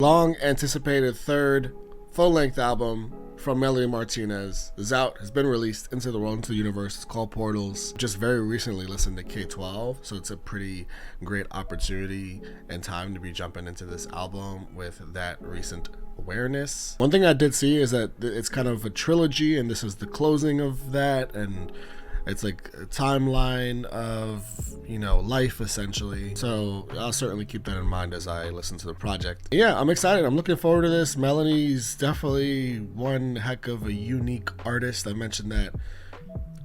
Long anticipated third full-length album from Melanie Martinez is out, has been released into the world, into the universe. It's called Portals. Just very recently listened to K12, so it's a pretty great opportunity and time to be jumping into this album with that recent awareness. One thing I did see is that it's kind of a trilogy, and this is the closing of that, and it's like a timeline of, you know, life essentially. So I'll certainly keep that in mind as I listen to the project. Yeah, I'm excited. I'm looking forward to this. Melanie's definitely one heck of a unique artist. I mentioned that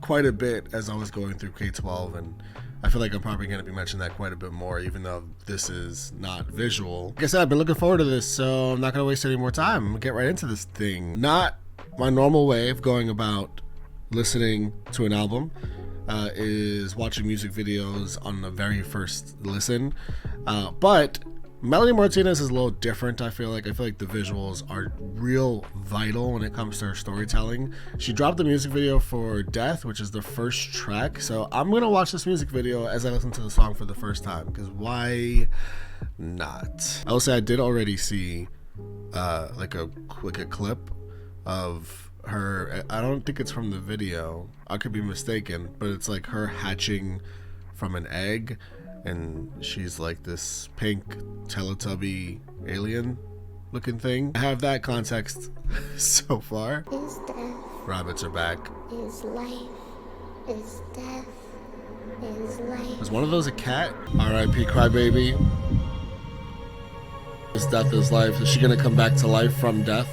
quite a bit as I was going through K12, and I feel like I'm probably going to be mentioning that quite a bit more, even though this is not visual. Like I said, I've been looking forward to this, so I'm not going to waste any more time. I'm going to get right into this thing. Not my normal way of going about listening to an album is watching music videos on the very first listen, but Melanie Martinez is a little different. I feel like the visuals are real vital when it comes to her storytelling. She dropped the music video for Death, which is the first track, so I'm gonna watch this music video as I listen to the song for the first time, because why not? I will say I did already see like a clip of her. I don't think it's from the video, I could be mistaken, but it's like her hatching from an egg, and she's like this pink Teletubby alien looking thing. I have that context so far. Is death, Rabbits are back. is life, is death, is life. Is one of those a cat? R.I.P. Crybaby. Is death is life? Is she gonna come back to life from death?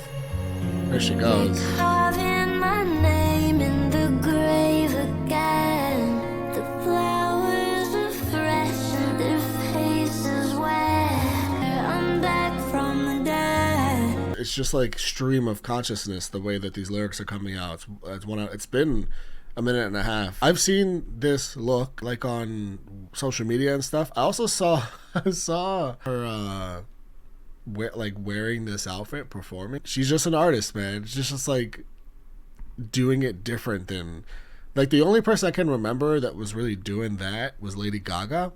There she goes. Carving my name in the grave again. The flowers are fresh and their faces wet. I'm back from the dead. It's just like stream of consciousness, the way that these lyrics are coming out. It's been a minute and a half. I've seen this look like on social media and stuff. I also saw her wearing this outfit performing. She's just an artist, man. She's just like doing it different than, like, the only person I can remember that was really doing that was Lady Gaga,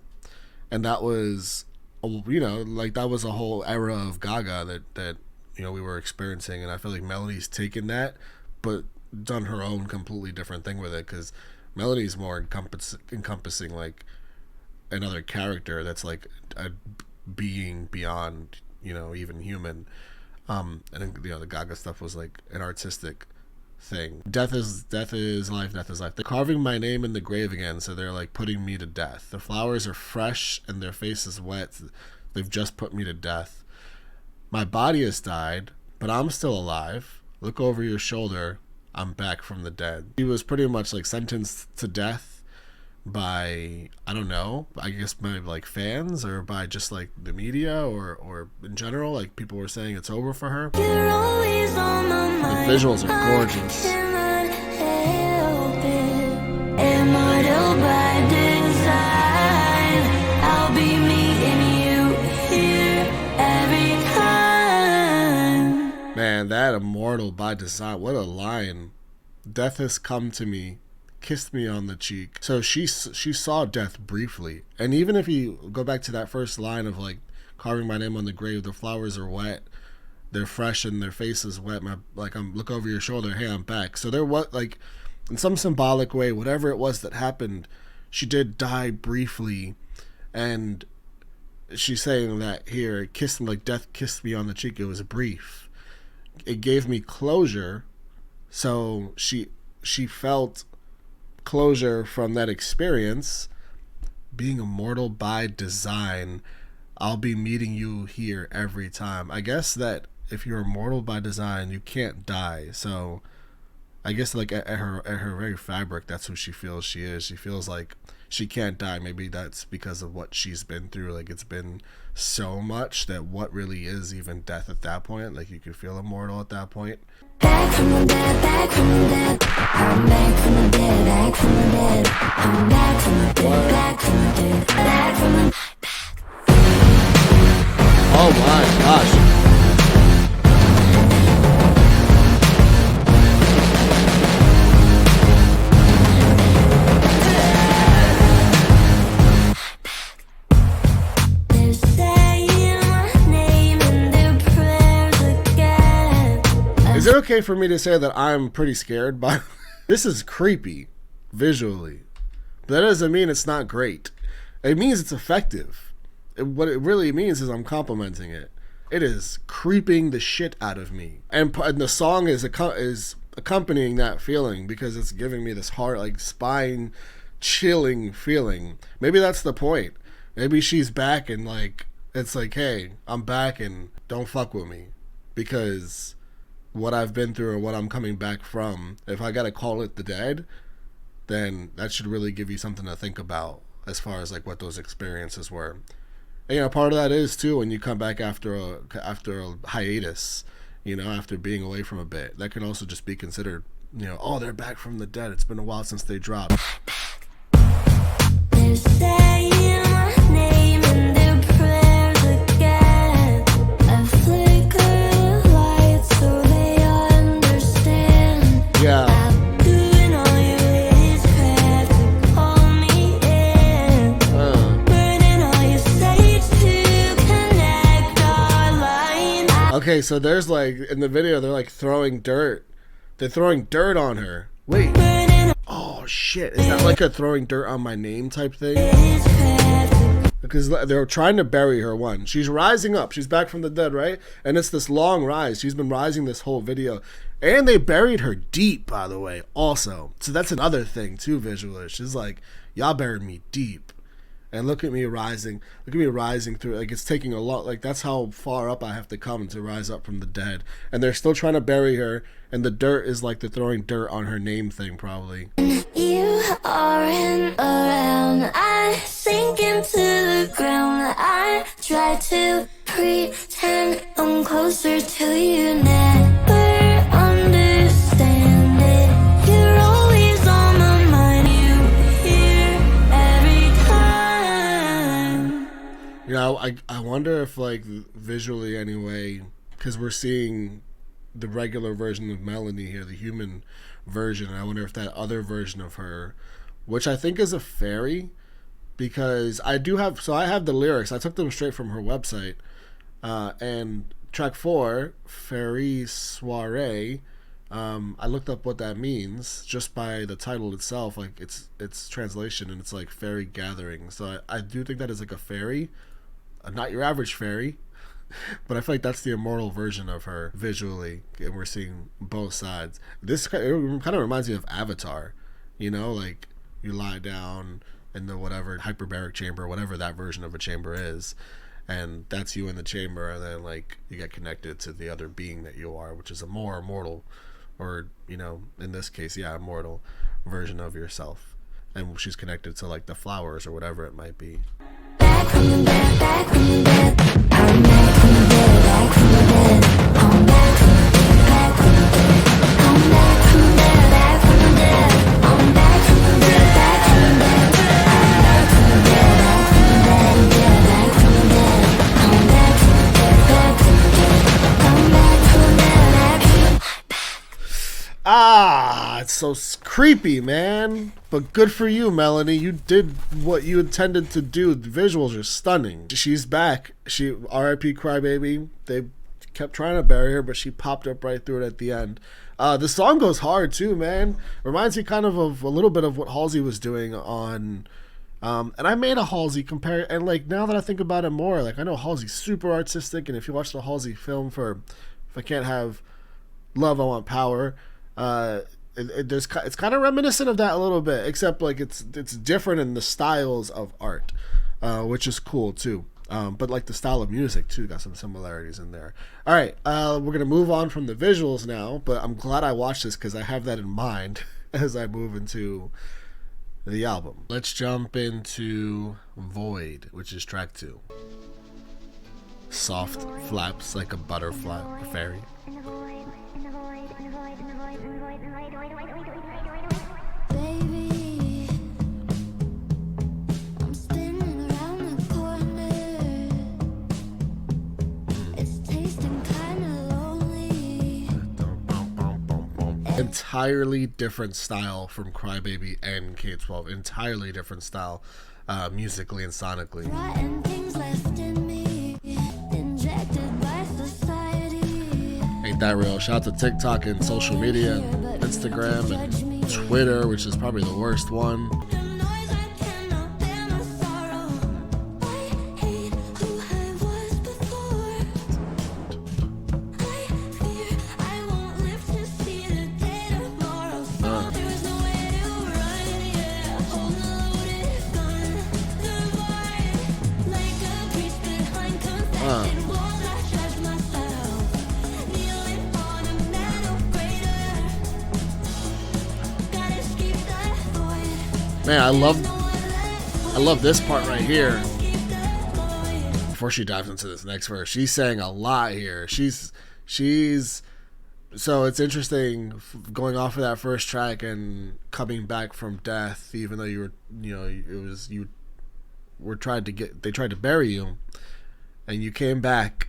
and that was, you know, like that was a whole era of Gaga that you know we were experiencing, and I feel like Melanie's taken that but done her own completely different thing with it, because Melanie's more encompassing like another character that's like a being beyond, you know, even human. And then, you know, the Gaga stuff was like an artistic thing. Death is life, death is life. They're carving my name in the grave again, so they're like putting me to death. The flowers are fresh and their face is wet. They've just put me to death. My body has died, but I'm still alive. Look over your shoulder, I'm back from the dead. He was pretty much like sentenced to death by, I don't know, I guess by like fans, or by just like the media, or in general, like people were saying it's over for her. You're always on my mind. The visuals are gorgeous. I cannot help it. Immortal by design. I'll be meeting you here every time. Man, that immortal by design, what a line. Death has come to me, kissed me on the cheek. So she saw death briefly, and even if you go back to that first line of like carving my name on the grave, the flowers are wet, they're fresh and their face is wet, I'm look over your shoulder, hey, I'm back. So there was, like, in some symbolic way, whatever it was that happened, she did die briefly, and she's saying that here, kissing, like death kissed me on the cheek, it was brief, it gave me closure. So she felt closure from that experience. Being immortal by design, I'll be meeting you here every time. I guess that if you're immortal by design, you can't die. So I guess like at her very fabric, that's who she feels she is. She feels like she can't die. Maybe that's because of what she's been through. Like, it's been so much that what really is even death at that point, like you could feel immortal at that point. Back from the dead, back from the dead. I'm back from the dead, back from the dead. I'm back from the dead, back from the dead, back from the Oh my gosh. They're saying my name and they're Is it okay for me to say that I'm pretty scared by this? Is creepy visually, but that doesn't mean it's not great. It means it's effective. What it really means is I'm complimenting it. It is creeping the shit out of me, and the song is accompanying that feeling because it's giving me this heart, like, spine chilling feeling. Maybe that's the point. Maybe she's back and, like, it's like, hey, I'm back and don't fuck with me because what I've been through or what I'm coming back from, if I gotta call it the dead, then that should really give you something to think about as far as, like, what those experiences were. And, you know, part of that is too when you come back after a hiatus, you know, after being away from a bit, that can also just be considered, you know, oh, they're back from the dead. It's been a while since they dropped. They're saying my name in their prayers again. I flicker the light so they understand. Yeah. I'm doing all your witchcraft to call me in. Burning all your sage to connect our line. Okay, so there's, like, in the video, they're, like, throwing dirt. They're throwing dirt on her. Wait. Oh, shit. Is that like a throwing dirt on my name type thing? Because they're trying to bury her, one. She's rising up. She's back from the dead, right? And it's this long rise. She's been rising this whole video. And they buried her deep, by the way, also. So that's another thing, too, visually. She's like, y'all buried me deep. And look at me rising. Look at me rising through. Like, it's taking a lot. Like, that's how far up I have to come to rise up from the dead. And they're still trying to bury her. And the dirt is like the throwing dirt on her name thing, probably. You aren't around. I sink into the ground. I try to pretend I'm closer to you. Never understand it. You're always on my mind. You hear every time. You know, I wonder if, like, visually anyway, because we're seeing the regular version of Melanie here, the human version. I wonder if that other version of her, which I think is a fairy, because I have the lyrics. I took them straight from her website. And track 4, Fairy Soiree, I looked up what that means just by the title itself, like its translation, and it's like fairy gathering. So I do think that is like a fairy, not your average fairy. But I feel like that's the immortal version of her visually, and we're seeing both sides. This kind of reminds me of Avatar, you know, like you lie down in the whatever hyperbaric chamber, whatever that version of a chamber is, and that's you in the chamber, and then, like, you get connected to the other being that you are, which is a more immortal, or, you know, in this case, yeah, immortal version of yourself, and she's connected to, like, the flowers or whatever it might be. Back from the dead, back from the dead. I'm back from the dead, back from the dead. I'm back from the dead, back from the dead. I'm back from the dead, back from the dead. I'm back from the dead, back from the dead. I'm back from the dead, back from the dead. Back from the dead. I'm back from the dead, back from the dead. I'm back from the dead, back from the dead. Ah, it's so creepy, man. But good for you, Melanie. You did what you intended to do. The visuals are stunning. She's back. She R.I.P. Crybaby. They kept trying to bury her, but she popped up right through it at the end. The song goes hard too, man. Reminds me kind of a little bit of what Halsey was doing on. And I made a Halsey compare, and, like, now that I think about it more, like, I know Halsey's super artistic, and if you watch the Halsey film for If I Can't Have Love, I Want Power, it's kind of reminiscent of that a little bit, except, like, it's different in the styles of art, which is cool too. But, like, the style of music too got some similarities in there. All right, we're gonna move on from the visuals now, but I'm glad I watched this because I have that in mind as I move into the album. Let's jump into Void, which is track 2. Soft flaps like a butterfly, a fairy. Baby, I'm spinning around the corner. It's tasting kinda lonely. Entirely different style from Crybaby and K-12. Entirely different style, musically and sonically. Rotten things left in me, injected by society. make that real. Shout out to TikTok and social media, Instagram and Twitter, which is probably the worst one. Man, I love this part right here. Before she dives into this next verse, she's saying a lot here. She's so it's interesting going off of that first track and coming back from death, even though they tried to bury you, and you came back,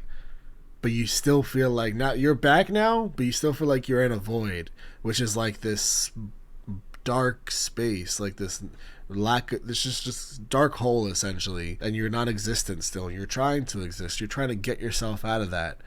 but you still feel like now you're back now, but you still feel like you're in a void, which is like this dark space, like this just dark hole essentially, and you're non-existent still. You're trying to exist. You're trying to get yourself out of that.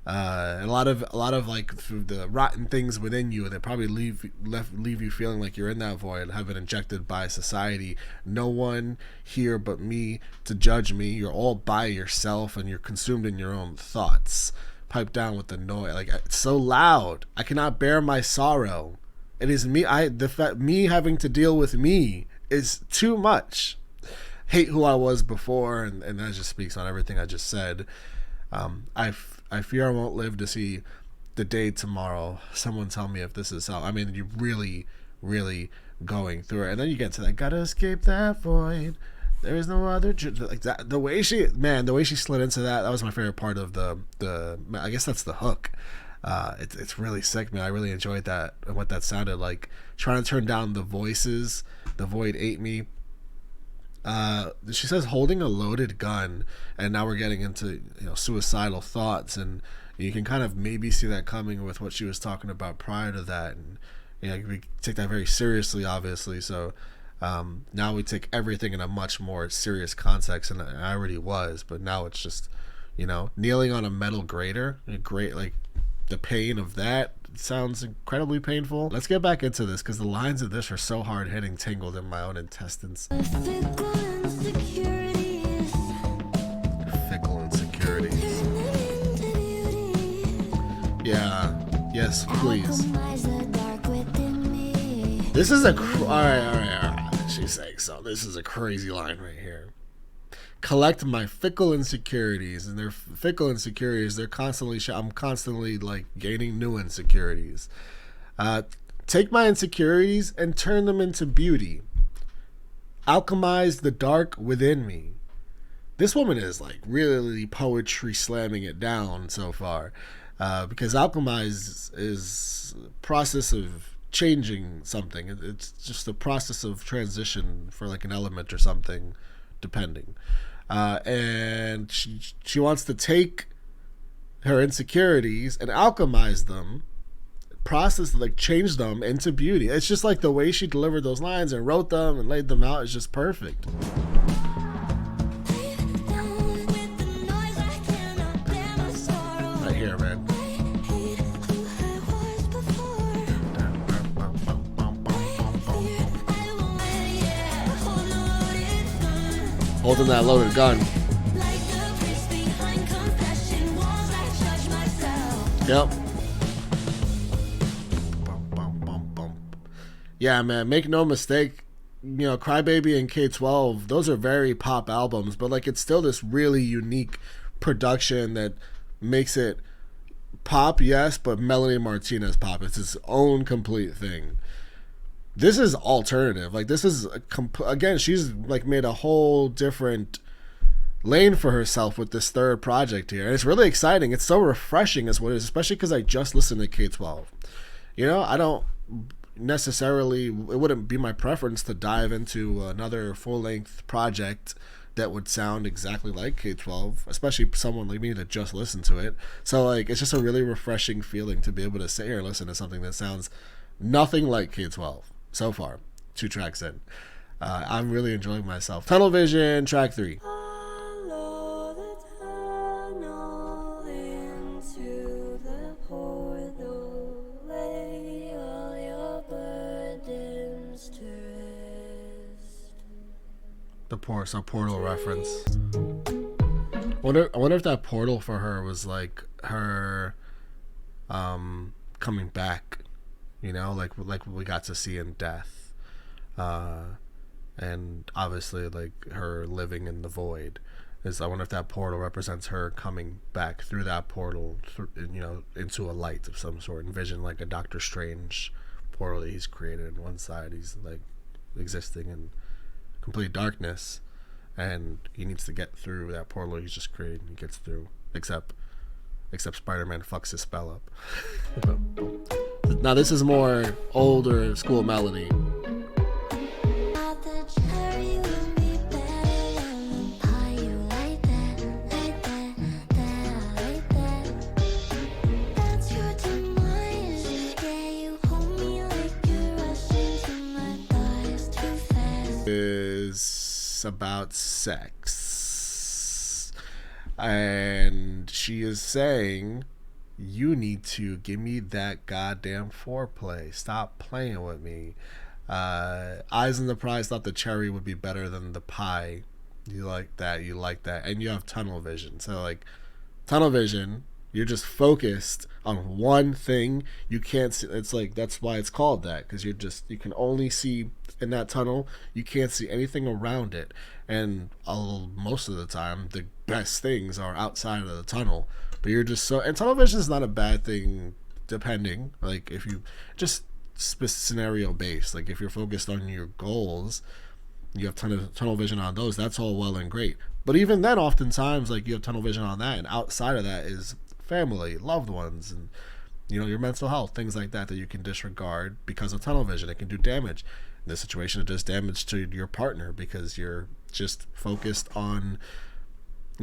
And a lot of like the rotten things within you that probably leave you feeling like you're in that void have been injected by society. No one here but me to judge me. You're all by yourself, and you're consumed in your own thoughts. Pipe down with the noise. Like, it's so loud. I cannot bear my sorrow. It is me. Me having to deal with me is too much. Hate who I was before, and that just speaks on everything I just said. I fear I won't live to see the day tomorrow. Someone tell me if this is how. I mean, you're really, really going through it, and then you get to that. Gotta escape that void. There is no other like that. The way she slid into that. That was my favorite part of the. I guess that's the hook. It's really sick, man. I really enjoyed that and what that sounded like. Trying to turn down the voices. The void ate me. She says holding a loaded gun, and now we're getting into suicidal thoughts, and you can kind of maybe see that coming with what she was talking about prior to that, and we take that very seriously, obviously. So now we take everything in a much more serious context, and I already was, but now it's just kneeling on a metal grater, like the pain of that sounds incredibly painful. Let's get back into this because the lines of this are so hard hitting, tangled in my own intestines. Fickle insecurities. Yeah. Yes, please. This is all right. She's saying so. This is a crazy line right here. Collect my fickle insecurities, and they're fickle insecurities. They're constantly. I'm constantly like gaining new insecurities. Take my insecurities and turn them into beauty. Alchemize the dark within me. This woman is like really poetry slamming it down so far, because alchemize is a process of changing something. It's just a process of transition for like an element or something, depending. And she wants to take her insecurities and alchemize them, change them into beauty. It's just like the way she delivered those lines and wrote them and laid them out is just perfect. Right here, man. Holding that loaded gun. Yep. Yeah, man, make no mistake, Crybaby and K12, those are very pop albums, but like it's still this really unique production that makes it pop, yes, but Melanie Martinez pop. It's its own complete thing. This is alternative. Like this is again, she's like made a whole different lane for herself with this third project here, and it's really exciting. It's so refreshing as what it is, especially because I just listened to K12. I don't necessarily, it wouldn't be my preference to dive into another full-length project that would sound exactly like K12, especially someone like me that just listened to it. So like it's just a really refreshing feeling to be able to sit here and listen to something that sounds nothing like K12 so far, 2 tracks in. I'm really enjoying myself. Tunnel Vision, track 3. Follow the tunnel into the hole. Portal reference. I wonder if that portal for her was like her coming back, you know, like we got to see in Death, and obviously like her living in the void. I wonder if that portal represents her coming back through that portal, you know, into a light of some sort. Envision like a Doctor Strange portal that he's created. On one side, he's like existing in complete darkness, and he needs to get through that portal he's just created. And he gets through, except Spider-Man fucks his spell up. Now this is more older school Melanie. Is about sex, and she is saying, you need to give me that goddamn foreplay. Stop playing with me. Eyes on the Prize thought the cherry would be better than the pie. You like that, and you have tunnel vision. So like tunnel vision, you're just focused on one thing. You can't see. It's like, that's why it's called that, because you can only see in that tunnel. You can't see anything around it, and most of the time the best things are outside of the tunnel. But you're just and tunnel vision is not a bad thing, depending, like if you just scenario based, like if you're focused on your goals, you have tunnel vision on those. That's all well and great, but even then oftentimes like you have tunnel vision on that, and outside of that is family, loved ones, and you know, your mental health, things like that you can disregard because of tunnel vision. It can do damage. In this situation, it does damage to your partner because you're just focused on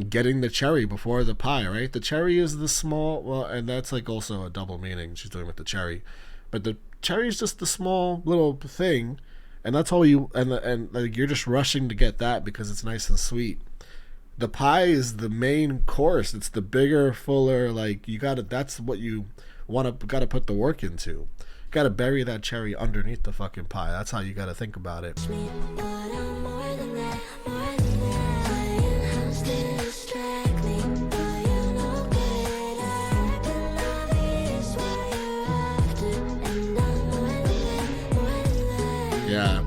getting the cherry before the pie, right? The cherry is the small, well, and that's like also a double meaning she's doing with the cherry, but the cherry is just the small little thing, and that's all you, and like you're just rushing to get that because it's nice and sweet. The pie is the main course. It's the bigger, fuller, like that's what you gotta put the work into. Gotta bury that cherry underneath the fucking pie. That's how you gotta think about it. Yeah.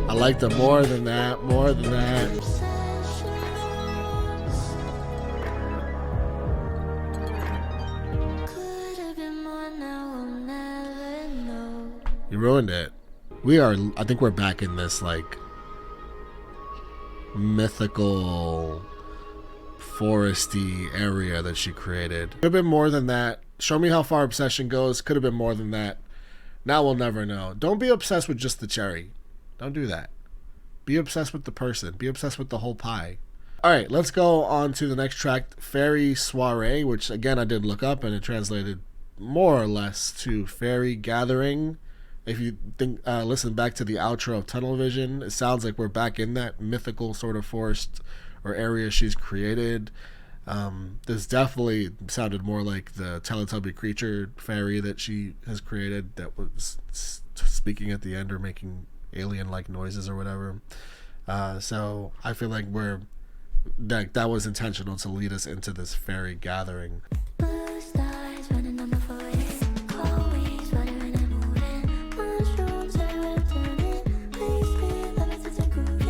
I like the more than that. You ruined it. I think we're back in this like mythical foresty area that she created. Could have been more than that. Show me how far obsession goes. Could have been more than that. Now we'll never know. Don't be obsessed with just the cherry. Don't do that. Be obsessed with the person. Be obsessed with the whole pie. Alright, let's go on to the next track, Fairy Soiree, which again I did look up and it translated more or less to Fairy Gathering. If you think, listen back to the outro of Tunnel Vision, it sounds like we're back in that mythical sort of forest or area she's created. This definitely sounded more like the Teletubby creature fairy that she has created that was speaking at the end or making alien-like noises or whatever. So I feel like that was intentional to lead us into this fairy gathering. Blue stars running on my forehead, cold breeze fluttering and moving, mushrooms everywhere turning, please breathe, let me touch and groove it.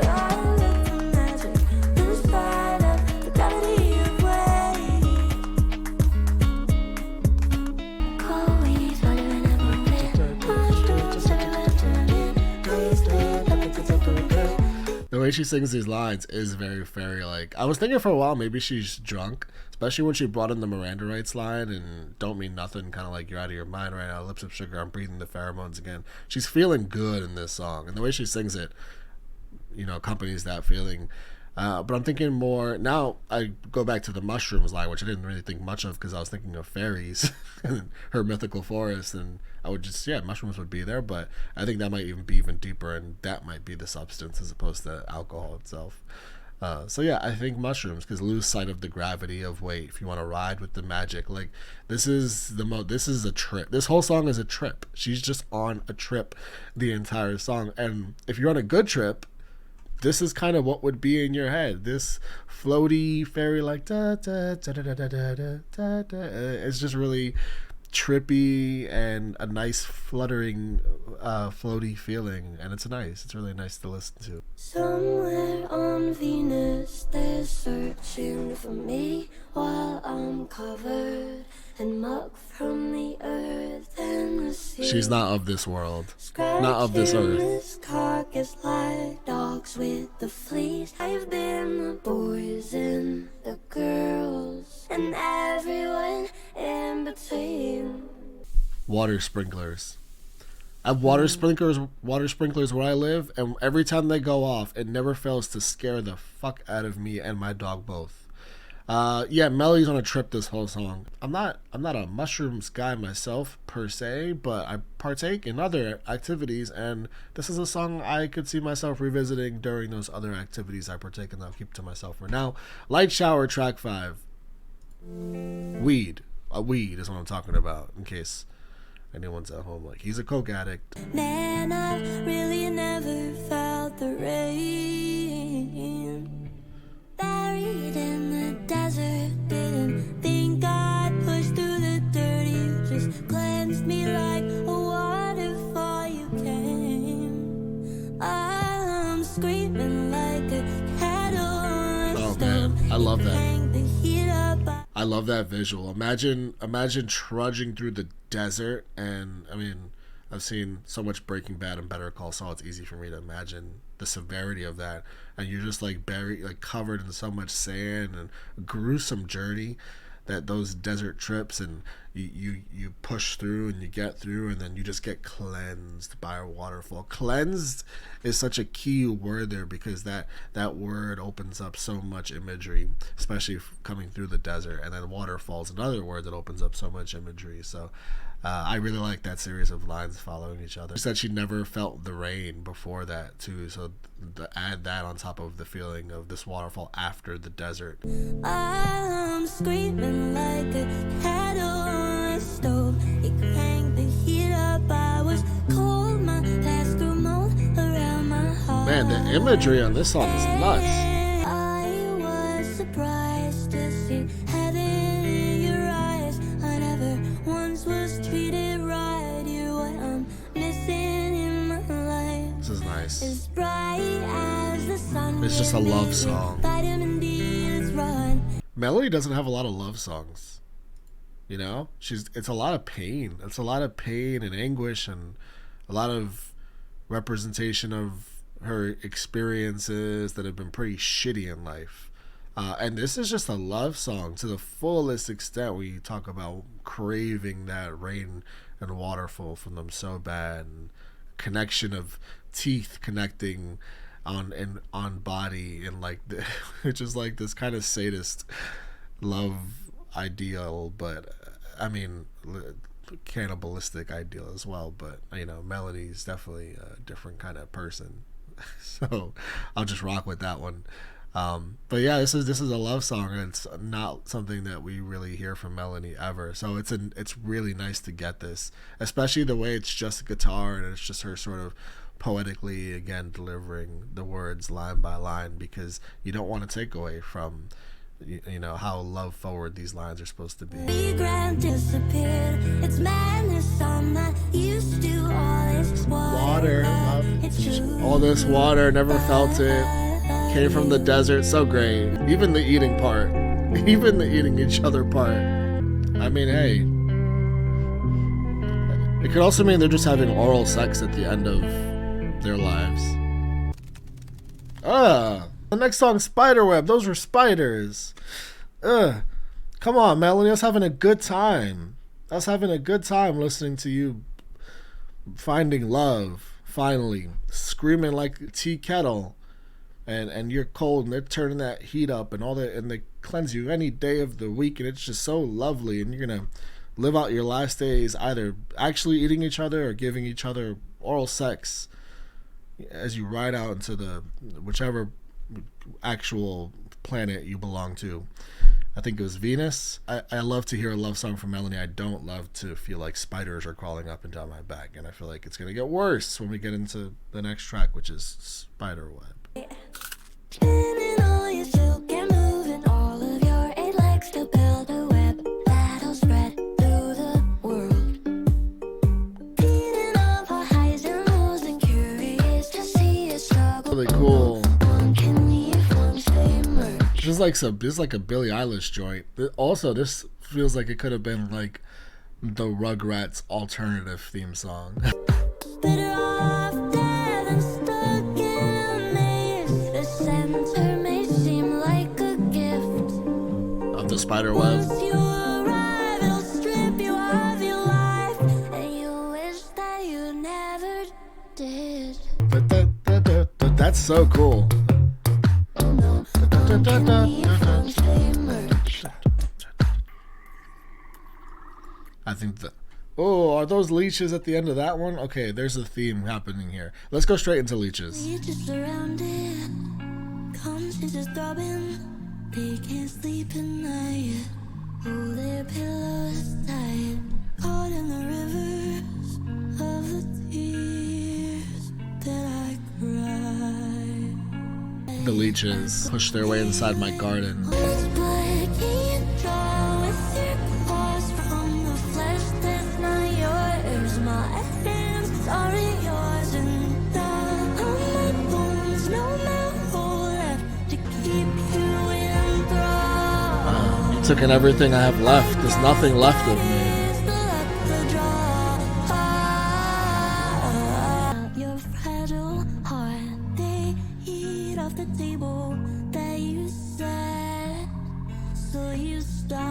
Rise up to magic, lose sight of the gravity of weight. Cold breeze fluttering and moving, mushrooms everywhere turning, please breathe, let me touch and groove it. The way she sings these lines is very fairy-like. I was thinking for a while maybe she's drunk, especially when she brought in the Miranda rights line and don't mean nothing, kind of like you're out of your mind right now, lips of sugar, I'm breathing the pheromones again. She's feeling good in this song, and the way she sings it, you know, accompanies that feeling. But I'm thinking more, now I go back to the mushrooms line, which I didn't really think much of because I was thinking of fairies and her mythical forest, and I would just, mushrooms would be there, but I think that might even be even deeper, and that might be the substance as opposed to alcohol itself. So yeah, I think mushrooms, because lose sight of the gravity of weight. If you want to ride with the magic, like this is a trip. This whole song is a trip. She's just on a trip the entire song. And if you're on a good trip, this is kind of what would be in your head. This floaty fairy like da da da da da da da da da. It's just really trippy and a nice fluttering floaty feeling, and it's really nice to listen to. Somewhere on Venus they're searching for me while I'm covered in muck from the earth and the sea. She's not of this world, not of this earth. This carcass like dogs with the fleas. I've been the boys and the girls and everyone in between. Water sprinklers. I have water sprinklers where I live, and every time they go off, it never fails to scare the fuck out of me and my dog both. Yeah, Melly's on a trip this whole song. I'm not a mushrooms guy myself per se, but I partake in other activities, and this is a song I could see myself revisiting during those other activities I partake in. I'll keep to myself for now. Light Shower, track 5. Weed. A weed is what I'm talking about, in case anyone's at home like, he's a coke addict. Man, I really never felt the rain. Buried in the desert, didn't think I'd push through the dirt. You just cleansed me like a waterfall. You came. I'm screaming like a kettle on a stove. Man, I love that. Hang the heat up. I love that visual. Imagine trudging through the desert, and I mean, I've seen so much Breaking Bad and Better Call Saul, it's easy for me to imagine the severity of that. And you're just like buried, like covered in so much sand, and a gruesome journey that those desert trips, and you push through and you get through, and then you just get cleansed by a waterfall. Cleansed is such a key word there, because that word opens up so much imagery, especially coming through the desert. And then waterfalls, another word that opens up so much imagery. So I really like that series of lines following each other. She said she never felt the rain before that too, so add that on top of the feeling of this waterfall after the desert. I'm screaming like a kettle on a stove. You hang the heat up. I was cold, my past grew mold around my heart. Man, the imagery on this song is nuts. I was surprised to see heaven in your eyes. I never once was treated right. You're what I'm missing in my life. This is nice. As bright as the sun. It's just a love song. Vitamin D is run. Melody doesn't have a lot of love songs. You know? It's a lot of pain. It's a lot of pain and anguish, and a lot of representation of her experiences that have been pretty shitty in life. And this is just a love song to the fullest extent. We talk about craving that rain and waterfall from them so bad, and connection of teeth connecting on body, and like it's just like this kind of sadist love ideal, but I mean cannibalistic ideal as well. But you know, Melody's definitely a different kind of person, so I'll just rock with that one. But yeah, this is a love song, and it's not something that we really hear from Melanie ever. So it's really nice to get this, especially the way it's just guitar and it's just her sort of poetically again delivering the words line by line, because you don't want to take away from you know how love forward these lines are supposed to be. Disappeared. It's madness, I'm not used to all this water. All this water, never felt it. Came from the desert, so great. Even the eating part, even the eating each other part. I mean, hey, it could also mean they're just having oral sex at the end of their lives. The next song, Spiderweb. Those were spiders. Come on, Melanie. I was having a good time. I was having a good time listening to you finding love, finally. Screaming like a tea kettle. And you're cold, and they're turning that heat up and all that, and they cleanse you any day of the week, and it's just so lovely. And you're going to live out your last days either actually eating each other or giving each other oral sex as you ride out into the whichever actual planet you belong to. I think it was Venus. I love to hear a love song from Melanie. I don't love to feel like spiders are crawling up and down my back, and I feel like it's going to get worse when we get into the next track, which is Spiderweb. Spinning all your silk and moving all of your 8 legs to build a web that'll spread through the world. Feeding off our highs and lows and curious to see you struggle. Really cool. One can leave, one stay merged. This is like a Billie Eilish joint. Also, this feels like it could have been like the Rugrats alternative theme song. Better off dead than stuck in a maze. The center may seem like a gift. Of the Spiderweb. Once you arrive, it'll strip you of your life, and you wish that you never did. That's so cool. Oh no, one can leave, one stay merged. I think that. Oh, are those leeches at the end of that one? Okay, there's a theme happening here. Let's go straight into leeches. You just surrounded, conscience throbbing. They can't sleep at night. Hold their pillows tight, caught in the rivers of the tears that I cry. The leeches push their way inside my garden. How much blood can you draw with your claws from the flesh that's not yours? My hands aren't yours, and down on my bones, no more left to keep you in thrall. You took in everything I have left. There's nothing left of me. Is the luck to draw? Your fragile heart, they eat off the table that you set, so you starve.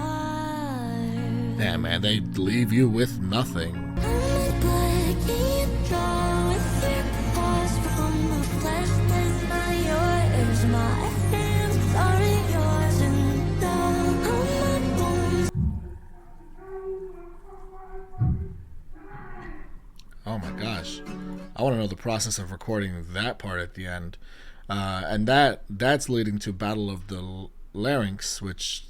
Yeah, man, they leave you with nothing. How much blood can you draw with your claws from the flesh that's not yours? My hands aren't yours, and down on my bones. Oh my gosh. I want to know the process of recording that part at the end. And that's leading to Battle of the Larynx, which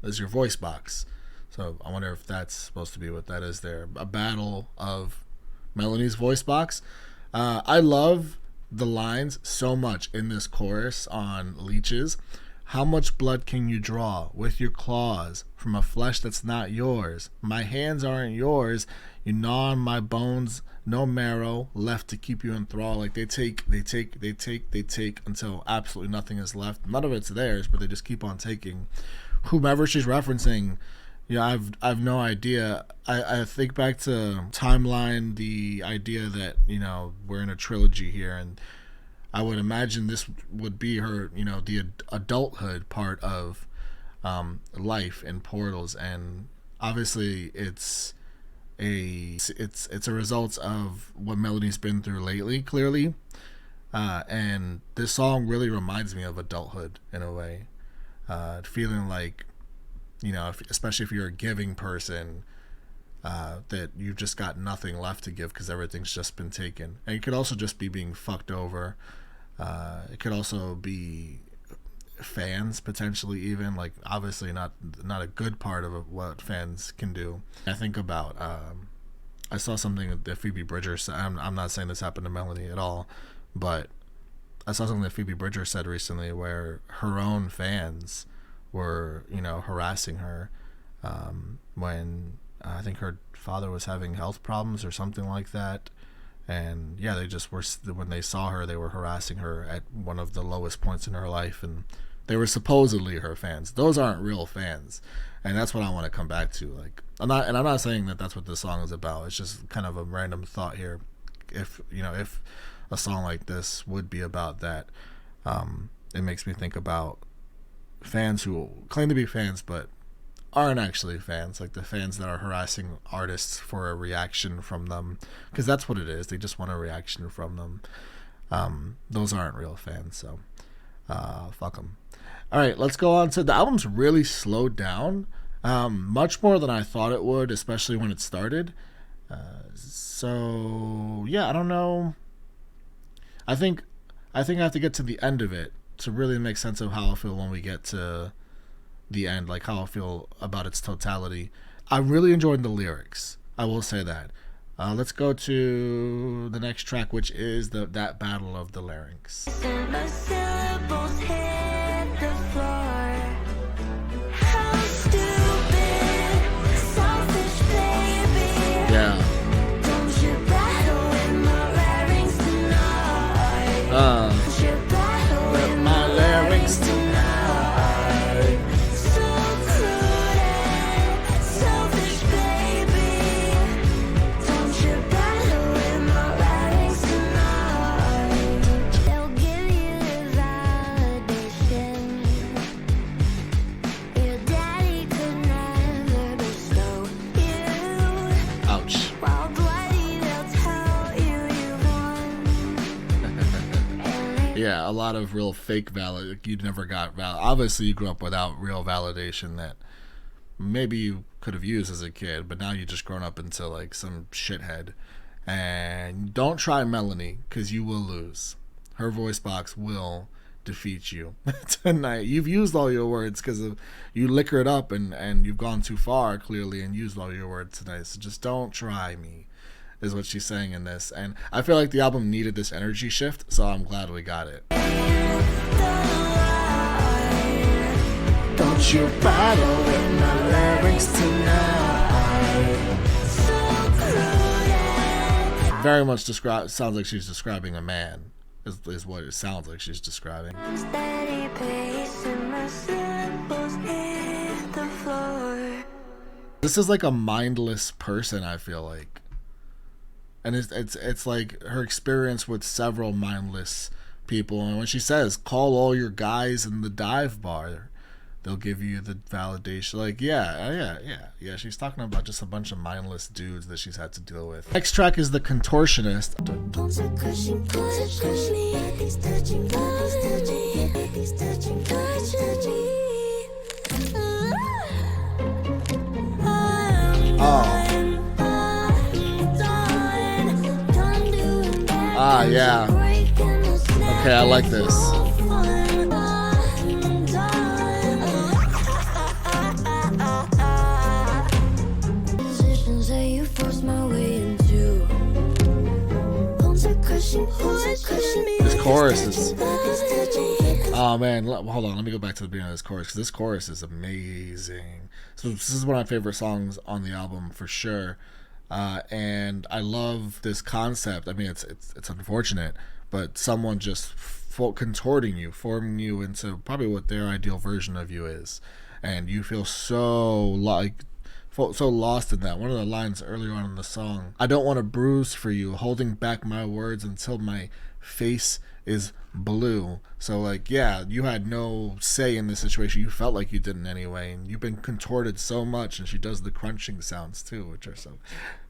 is your voice box. So I wonder if that's supposed to be what that is there. A battle of Melanie's voice box. I love the lines so much in this chorus on Leeches. How much blood can you draw with your claws from a flesh that's not yours? My hands aren't yours. You gnaw on my bones. No marrow left to keep you in thrall. Like they take until absolutely nothing is left. None of it's theirs, but they just keep on taking. Whomever she's referencing, yeah, I've no idea. I think back to Timeline, the idea that, you know, we're in a trilogy here, and I would imagine this would be her, you know, the adulthood part of life in Portals, and obviously it's a result of what Melanie's been through lately, clearly, and this song really reminds me of adulthood in a way, feeling like, you know, especially if you're a giving person, that you've just got nothing left to give because everything's just been taken. And it could also just be being fucked over. It could also be fans, potentially, even, like, obviously not a good part of what fans can do. I think about I saw something that Phoebe Bridger said. I'm not saying this happened to Melanie at all, but I saw something that Phoebe Bridger said recently where her own fans were, you know, harassing her when I think her father was having health problems or something like that. And yeah, they just were, when they saw her, they were harassing her at one of the lowest points in her life, and they were supposedly her fans. Those aren't real fans, and that's what I want to come back to. Like, I'm not saying that that's what this song is about. It's just kind of a random thought here. If, you know, if a song like this would be about that, it makes me think about fans who claim to be fans but aren't actually fans, like the fans that are harassing artists for a reaction from them, because that's what it is. They just want a reaction from them. Those aren't real fans, so fuck them. All right, let's go on to the album's really slowed down, much more than I thought it would, especially when it started. So yeah, I don't know. I think I have to get to the end of it to really make sense of how I feel when we get to the end, like how I feel about its totality. I really enjoyed the lyrics. I will say that. Let's go to the next track, which is that battle of the larynx. My syllables hit the floor. How stupid, selfish baby. Yeah. Don't you battle with my larynx tonight. Don't you battle with my larynx tonight. So cruel and selfish baby. Don't you battle with my larynx tonight. They'll give you the validation your daddy could never bestow you. Ouch. While bloody they'll tell you you won. Yeah, a lot of real fake you never got obviously you grew up without real validation that maybe you could have used as a kid, but now you just grown up into like some shithead. And don't try Melanie, because you will lose. Her voice box will defeat you tonight. You've used all your words because you liquored up and you've gone too far clearly and used all your words tonight. So just don't try me, is what she's saying in this. And I feel like the album needed this energy shift, so I'm glad we got it. Don't you battle with my larynx tonight. Very much sounds like she's describing a man, is what it sounds like she's describing. Steady pace and my syllables hit the floor. This is like a mindless person, I feel like. And it's like her experience with several mindless people. And when she says, call all your guys in the dive bar, they'll give you the validation. Like, yeah. She's talking about just a bunch of mindless dudes that she's had to deal with. Next track is The Contortionist. Bones are crushing, pushing me. He's touching, he's touching, Ah, yeah. Okay, I like this. This chorus is... Oh man, hold on, let me go back to the beginning of this chorus, because this chorus is amazing. So this is one of my favorite songs on the album for sure. And I love this concept. I mean, it's unfortunate, but someone just contorting you, forming you into probably what their ideal version of you is, and you feel so lost in that. One of the lines earlier on in the song, I don't want to bruise for you, holding back my words until my face is blue. So like, yeah, you had no say in this situation. You felt like you didn't anyway, and you've been contorted so much. And she does the crunching sounds too, which are so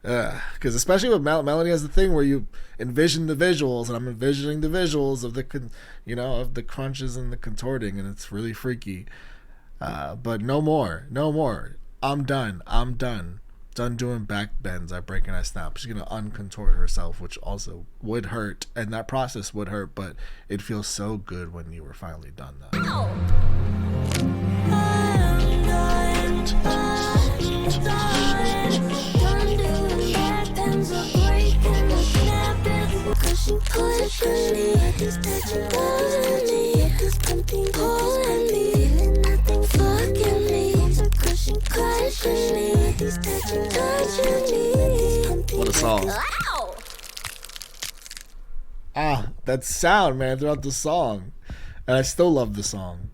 because especially with Melanie has the thing where you envision the visuals, and I'm envisioning the visuals of of the crunches and the contorting, and it's really freaky. But no more. I'm done doing back bends. I break and I snap. She's gonna uncontort herself, which also would hurt, and that process would hurt, but it feels so good when you were finally done though. What a song. Wow. That sound, man, throughout the song. And I still love the song.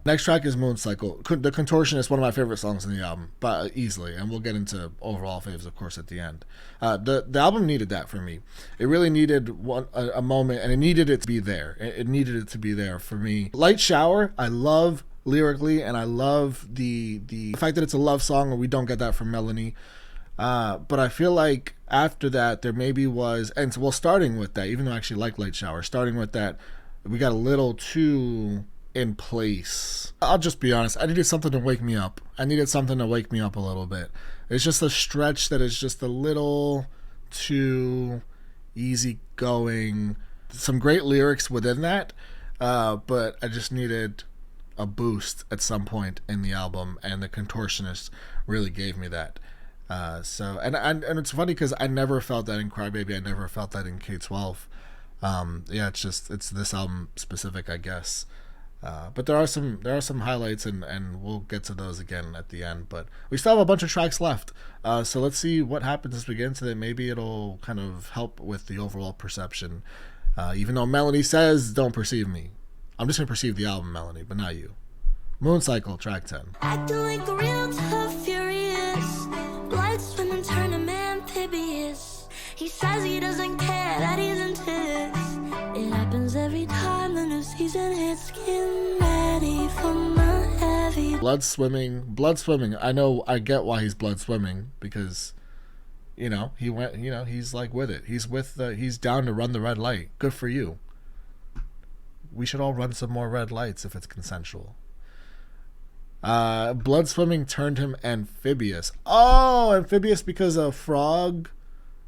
Next track is Moon Cycle. The Contortionist, one of my favorite songs in the album, but easily. And we'll get into overall faves, of course, at the end. The album needed that for me. It really needed a moment, and it needed it to be there. It needed it to be there for me. Light Shower, I love lyrically, and I love the fact that it's a love song, and we don't get that from Melanie. But I feel like after that, there maybe was, and so, well, starting with that, even though I actually like Light Shower, starting with that, we got a little too in place. I'll just be honest, I needed something to wake me up. I needed something to wake me up a little bit. It's just a stretch that is just a little too easy going. Some great lyrics within that, but I just needed a boost at some point in the album, and the Contortionist really gave me that. So it's funny because I never felt that in Crybaby. I never felt that in K12. Yeah, it's this album specific, I guess. But there are some highlights, and we'll get to those again at the end. But we still have a bunch of tracks left. So let's see what happens as we get into them. Maybe it'll kind of help with the overall perception. Even though Melanie says, "Don't perceive me," I'm just gonna perceive the album, Melanie, but not you. Moon Cycle, track 10. Acting like a real tough, furious. Blood swimming, turn him amphibious. He says he doesn't care, that he's into this. It happens every time the new season hits. Skin ready for my heavy. Blood swimming. I get why he's blood swimming, because he went, he's like with it. He's down to run the red light. Good for you. We should all run some more red lights if it's consensual. Blood swimming turned him amphibious. Oh, amphibious because of frog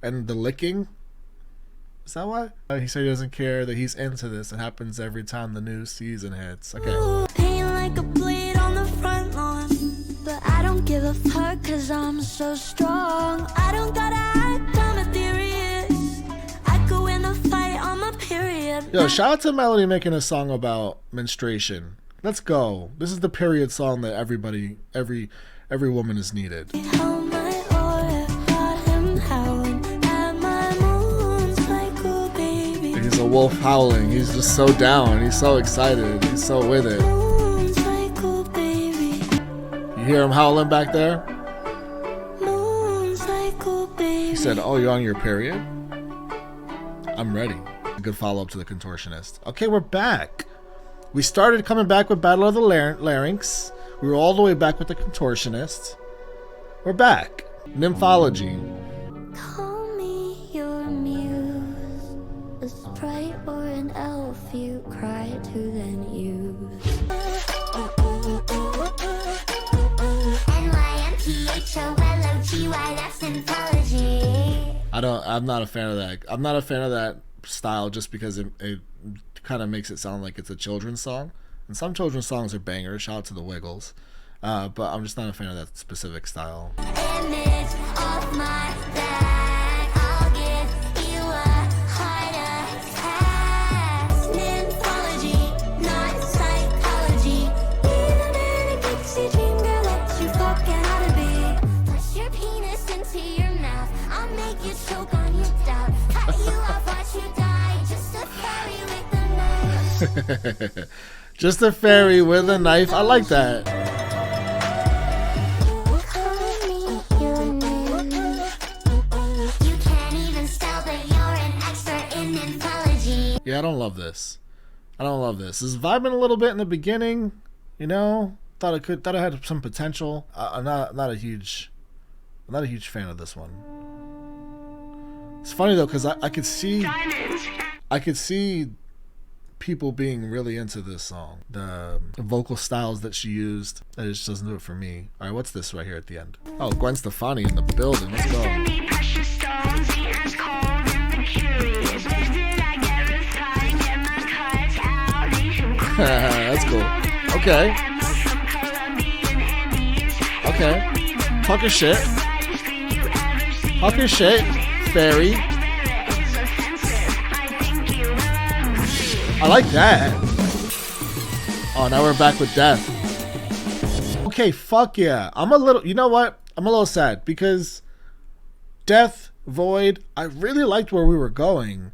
and the licking. Is that why? He said he doesn't care, that he's into this. It happens every time the new season hits. Okay. Pain like a blade on the front lawn. But I don't give a fuck cause I'm so strong. I don't gotta act, I'm ethereal. I go in the fight on my period. Yo, shout out to Melody making a song about menstruation. Let's go. This is the period song that every woman is needed. He's a wolf howling. He's just so down. He's so excited. He's so with it. You hear him howling back there? He said, "Oh, you're on your period? I'm ready." A good follow-up to the Contortionist. Okay, we're back. We started coming back with Battle of the Larynx. We were all the way back with the Contortionist. We're back. Nymphology. Call me your muse, a sprite or an elf you cry to then use. NYMPHOLOGY, that's Nymphology. I'm not a fan of that. I'm not a fan of that style just because it kind of makes it sound like it's a children's song. And some children's songs are bangers. Shout out to the Wiggles. But I'm just not a fan of that specific style. Image off my back, I'll give you a heart attack. Nymphology, not psychology. Even in a pixie dream, girl, that you fucking ought to be. Push your penis into your mouth, I'll make you choke on your doubt. Cut you off, watch you die. Just a fairy with a knife. Just a fairy with a knife. I like that. Yeah, I don't love this. This is vibing a little bit in the beginning, Thought it had some potential. I'm not a huge fan of this one. It's funny though, because I could see people being really into this song. The vocal styles that she used, that just doesn't do it for me. All right, what's this right here at the end? Oh, Gwen Stefani in the building. Let's go. That's cool. Okay. Talk your shit. Fairy. I like that. Oh, now we're back with Death. Okay, fuck yeah. I'm a little sad because Death, Void, I really liked where we were going.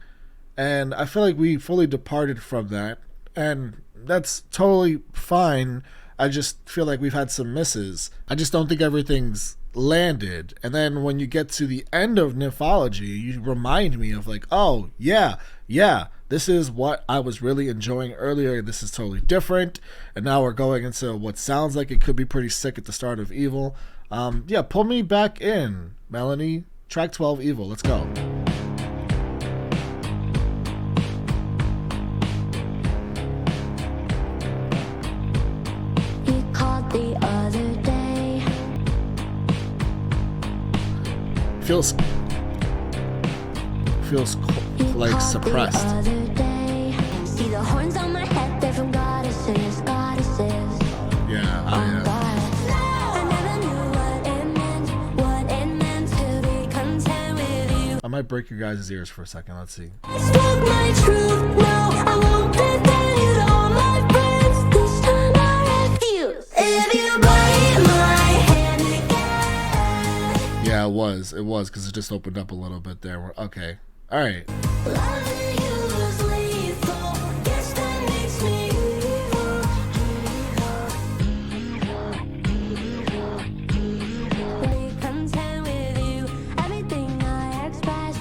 And I feel like we fully departed from that. And that's totally fine. I just feel like we've had some misses. I just don't think everything's landed. And then when you get to the end of Nymphology, you remind me of like, oh, yeah, this is what I was really enjoying earlier. This is totally different. And now we're going into what sounds like it could be pretty sick at the start of Evil. Yeah, pull me back in, Melanie. Track 12, Evil. Let's go. Feels like suppressed. See the horns on my head, they're from goddesses, goddesses. Yeah, oh yeah. I never knew what it meant to be content with you. I might break your guys' ears for a second. Let's see. I spoke my truth, no, I won't defend you, all my friends. This time I refuse. If you bite my hand again. Yeah, it was, because it just opened up a little bit there. Okay, all right. Loving you is lethal. Yes, that makes me evil. Be content with you. Everything I express,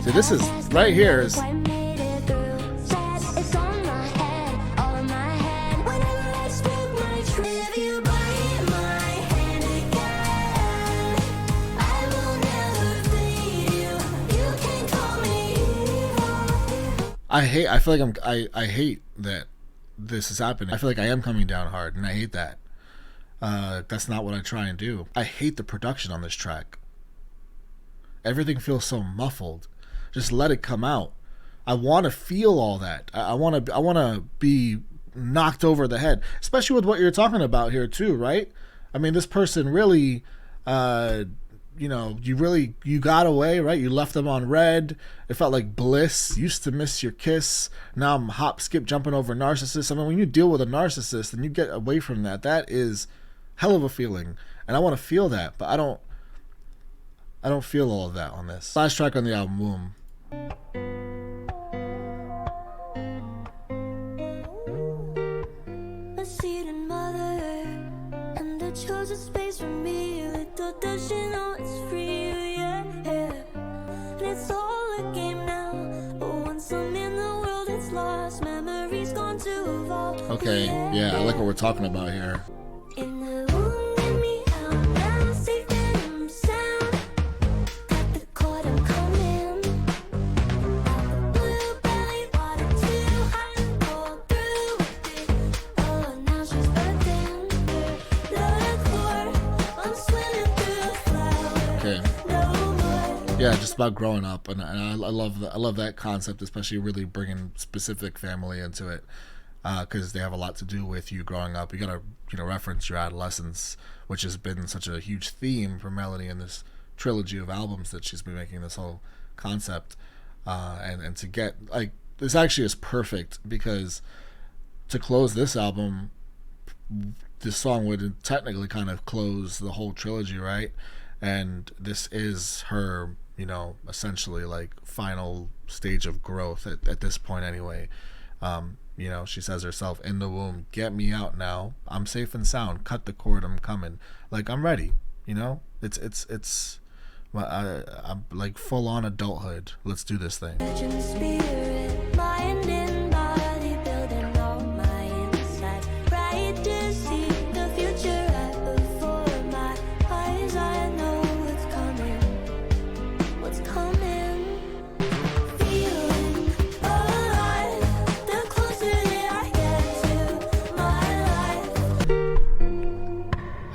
See, this is right here is I made it through. Said it's on my head, all in my head. Whenever I speak my truth, if you bite my hand again, I will never bleed you. You can call me evil. I feel like I hate that this is happening. I feel like I am coming down hard, and I hate that. That's not what I try and do. I hate the production on this track. Everything feels so muffled. Just let it come out. I want to feel all that. I want to be knocked over the head, especially with what you're talking about here too, right? I mean, this person really, you got away, right? You left them on red. It felt like bliss. Used to miss your kiss. Now I'm hop, skip, jumping over narcissists. I mean, when you deal with a narcissist and you get away from that, that is hell of a feeling. And I want to feel that, but I don't feel all of that on this. Last track on the album, Womb. A seed and mother, and I chose a space for me. Little does she know it's free, yeah. And it's all a game now. But once I'm in the world, it's lost. Memories gone to evolve. Okay, yeah, I like what we're talking about here. In the womb, get me out now. Safe and sound. Cut the cord, I'm coming. Blue belly, water too hot and cold through it. Oh, now she's birthing. Look for, I'm swimming through flowers. Okay. No more. Yeah, just about growing up, and I love that. I love that concept, especially really bringing specific family into it, because they have a lot to do with you growing up. You gotta, reference your adolescence, which has been such a huge theme for Melanie in this trilogy of albums that she's been making. This whole concept, and to get like this actually is perfect, because to close this album, this song would technically kind of close the whole trilogy, right? And this is her, essentially like final stage of growth at this point anyway. She says herself, in the womb, get me out now. I'm safe and sound. Cut the cord, I'm coming. Like, I'm ready. It's I'm like full on adulthood. Let's do this thing. Virgin spirit, mind and body, building all my inside. Bright to see the future right before my eyes. I know what's coming, what's coming. Feeling alive, the closer that I get to my life.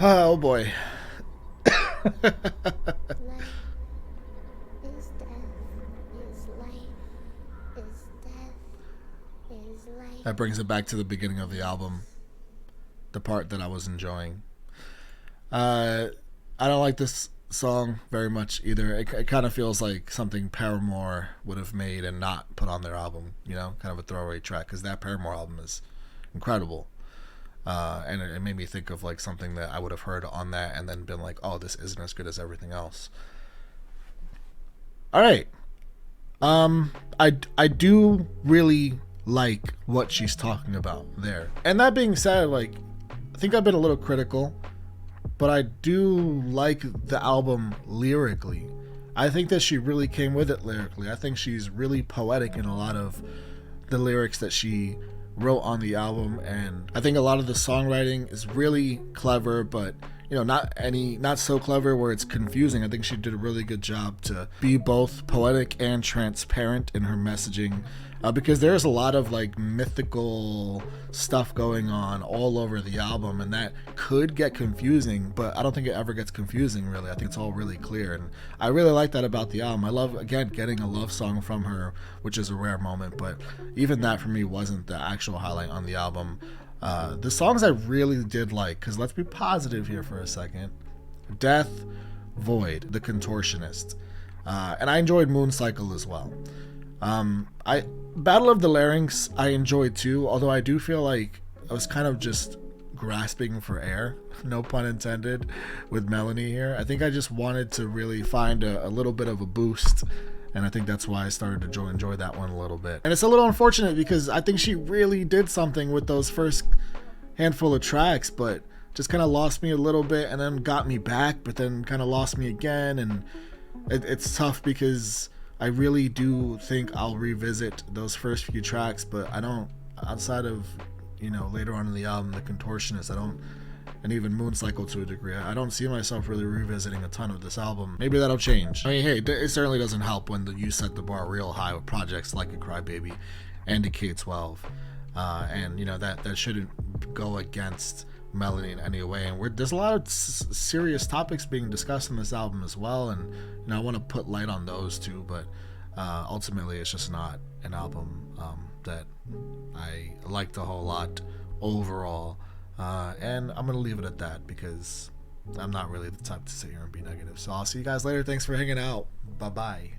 Oh boy. Life is death, is life, is death, is life. That brings it back to the beginning of the album, the part that I was enjoying. I don't like this song very much either. It kind of feels like something Paramore would have made and not put on their album, kind of a throwaway track, because that Paramore album is incredible. And it made me think of like something that I would have heard on that and then been like, oh, this isn't as good as everything else. All right. I do really like what she's talking about there. And that being said, like, I think I've been a little critical, but I do like the album lyrically. I think that she really came with it lyrically. I think she's really poetic in a lot of the lyrics that she wrote on the album, and I think a lot of the songwriting is really clever, but not so clever where it's confusing. I think she did a really good job to be both poetic and transparent in her messaging, because there's a lot of like mythical stuff going on all over the album, and that could get confusing, but I don't think it ever gets confusing really. I think it's all really clear, and I really like that about the album. I love, again, getting a love song from her, which is a rare moment, but even that for me wasn't the actual highlight on the album. The songs I really did like, because let's be positive here for a second: Death, Void, The Contortionist, and I enjoyed Moon Cycle as well. Battle of the Larynx I enjoyed too, although I do feel like I was kind of just grasping for air, no pun intended, with MELANIE here. I think I just wanted to really find a little bit of a boost, and I think that's why I started to enjoy that one a little bit. And it's a little unfortunate because I think she really did something with those first handful of tracks, but just kind of lost me a little bit and then got me back, but then kind of lost me again. And it's tough because I really do think I'll revisit those first few tracks, but I don't, outside of, later on in the album, The Contortionist, and even Moon Cycle to a degree, I don't see myself really revisiting a ton of this album. Maybe that'll change. I mean, hey, it certainly doesn't help when you set the bar real high with projects like A Crybaby and a K-12. And, that shouldn't go against MELANIE in any way. And there's a lot of serious topics being discussed in this album as well, and I want to put light on those too, but ultimately it's just not an album that I liked a whole lot overall, and I'm gonna leave it at that because I'm not really the type to sit here and be negative. So I'll see you guys later. Thanks for hanging out. Bye bye.